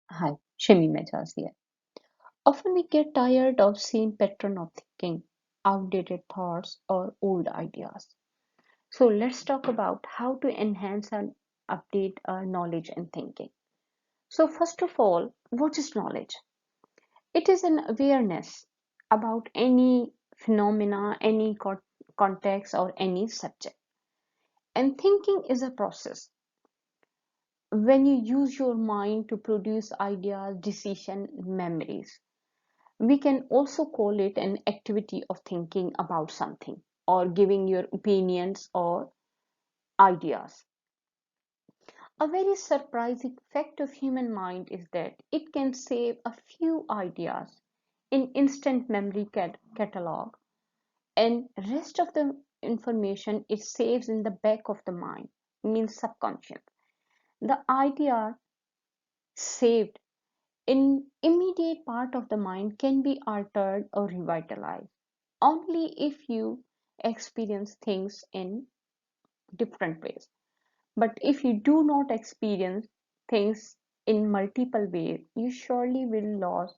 Hi, Shimi Majaz here. Often we get tired of same pattern of thinking, outdated thoughts or old ideas. So let's talk about how to enhance and update our knowledge and thinking. So first of all, what is knowledge? It is an awareness about any phenomena, any context or any subject. And thinking is a process when you use your mind to produce ideas, decision, memories. We can also call it an activity of thinking about something or giving your opinions or ideas. A very surprising fact of human mind is that it can save a few ideas in instant memory catalog, and rest of the information it saves in the back of the mind, means subconscious. The idea saved in immediate part of the mind can be altered or revitalized only if you experience things in different ways. But if you do not experience things in multiple ways, you surely will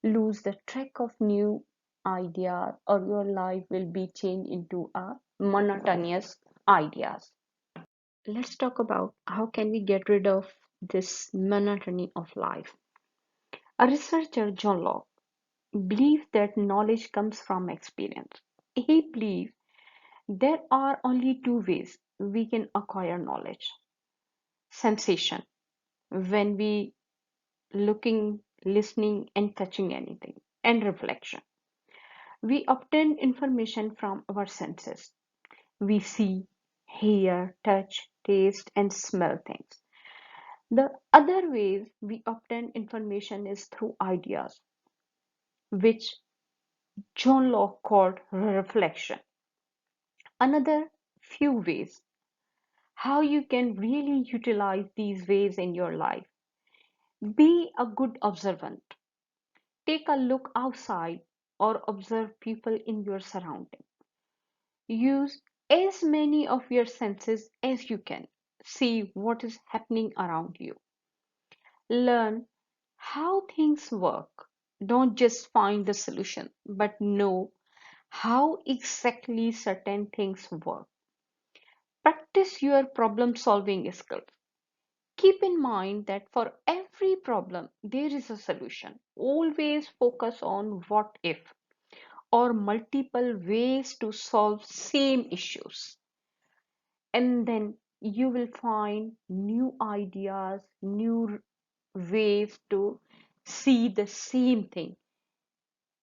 lose the track of new ideas, or your life will be changed into a monotonous ideas. Let's talk about how can we get rid of this monotony of life. A researcher, John Locke, believed that knowledge comes from experience. He believed there are only two ways we can acquire knowledge: sensation, when we looking, listening, and touching anything, and reflection. We obtain information from our senses. We see, hear, touch, taste, and smell things. The other ways we obtain information is through ideas, which John Locke called reflection. Another few ways how you can really utilize these ways in your life. Be a good observant. Take a look outside or observe people in your surroundings. Use as many of your senses as you can. See what is happening around you. Learn how things work. Don't just find the solution, but know how exactly certain things work. Practice your problem solving skills. Keep in mind that for every problem, there is a solution. Always focus on what if or multiple ways to solve same issues. And then you will find new ideas, new ways to see the same thing